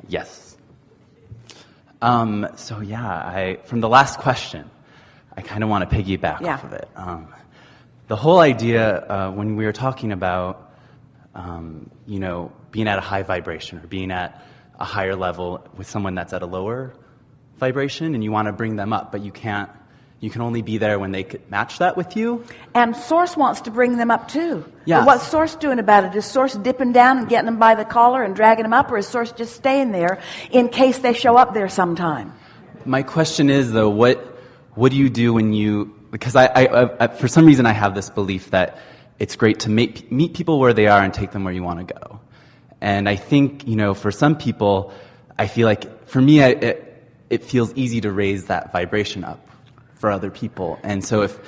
Yes. From the last question, I kind of want to piggyback off of it. The whole idea, when we were talking about, being at a high vibration or being at a higher level with someone that's at a lower vibration, and you want to bring them up, but you can't. You can only be there when they could match that with you. And Source wants to bring them up too. Yes. But what's Source doing about it? Is Source dipping down and getting them by the collar and dragging them up, or is Source just staying there in case they show up there sometime? My question is, though, what do you do when you... Because I for some reason I have this belief that it's great to meet people where they are and take them where you want to go. And I think, for some people, I feel like, for me, it feels easy to raise that vibration up for other people. And so if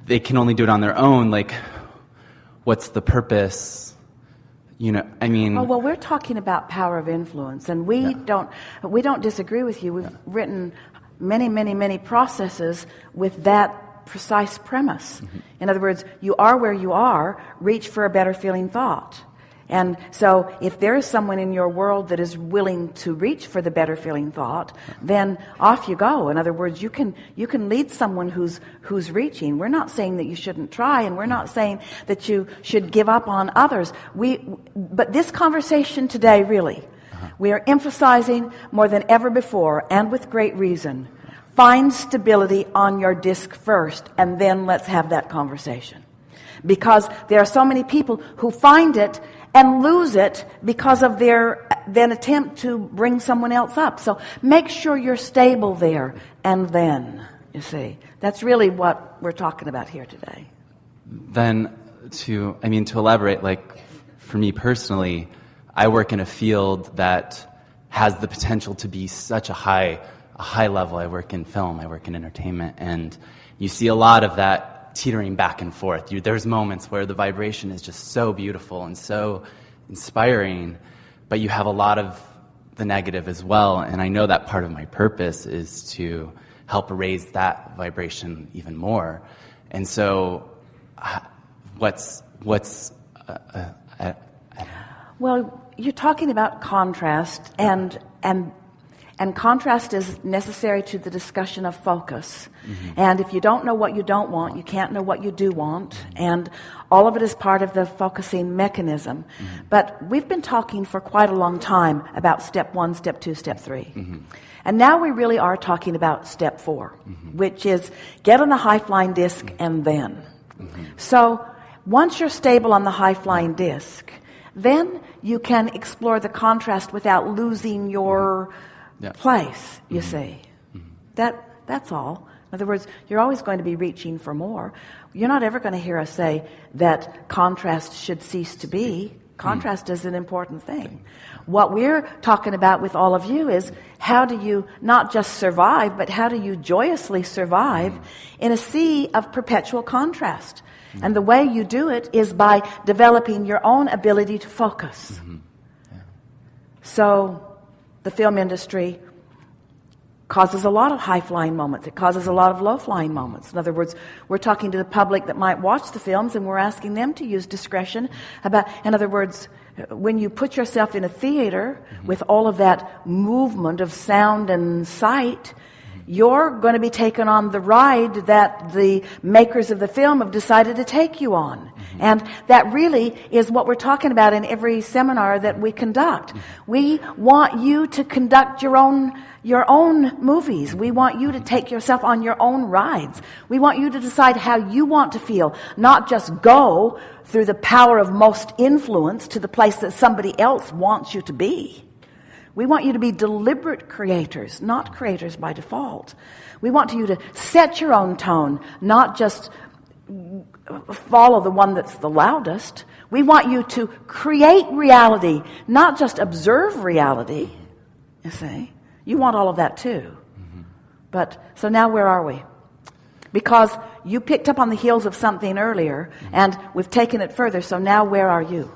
they can only do it on their own, like, what's the purpose? Well, we're talking about power of influence, and we don't disagree with you. We've written many, many, many processes with that precise premise. Mm-hmm. In other words, you are where you are, reach for a better feeling thought. And so if there is someone in your world that is willing to reach for the better feeling thought, then off you go. In other words, you can lead someone who's reaching. We're not saying that you shouldn't try, and we're not saying that you should give up on others. But this conversation today, really, we are emphasizing more than ever before, and with great reason, find stability on your disc first, and then let's have that conversation. Because there are so many people who find it and lose it because of their then attempt to bring someone else up. So make sure you're stable there, and then, you see. That's really what we're talking about here today. Then, to elaborate, like, for me personally, I work in a field that has the potential to be such a high level. I work in film, I work in entertainment, and you see a lot of that teetering back and forth. There's moments where the vibration is just so beautiful and so inspiring, but you have a lot of the negative as well. And I know that part of my purpose is to help raise that vibration even more. And so, well, you're talking about contrast, and contrast is necessary to the discussion of focus. Mm-hmm. And if you don't know what you don't want, you can't know what you do want. And all of it is part of the focusing mechanism. Mm-hmm. But we've been talking for quite a long time about step 1, step 2, step 3. Mm-hmm. And now we really are talking about step 4, mm-hmm. which is get on the high-flying disc, mm-hmm. and then. Mm-hmm. So once you're stable on the high-flying disc, then you can explore the contrast without losing your... place, you mm-hmm. see. Mm-hmm. That's all. In other words, you're always going to be reaching for more. You're not ever going to hear us say that contrast should cease to be. Contrast is an important thing. What we're talking about with all of you is how do you not just survive, but how do you joyously survive in a sea of perpetual contrast? Mm-hmm. And the way you do it is by developing your own ability to focus. Mm-hmm. Yeah. So the film industry causes a lot of high-flying moments. It causes a lot of low-flying moments. In other words, we're talking to the public that might watch the films, and we're asking them to use discretion about, in other words, when you put yourself in a theater mm-hmm. with all of that movement of sound and sight, you're going to be taken on the ride that the makers of the film have decided to take you on. Mm-hmm. And that really is what we're talking about in every seminar that we conduct. Mm-hmm. We want you to conduct your own movies. We want you to take yourself on your own rides. We want you to decide how you want to feel, not just go through the power of most influence to the place that somebody else wants you to be. We want you to be deliberate creators, not creators by default. We want you to set your own tone, not just follow the one that's the loudest. We want you to create reality, not just observe reality. You see? You want all of that too. Mm-hmm. But, so now where are we? Because you picked up on the heels of something earlier, and we've taken it further, so now where are you?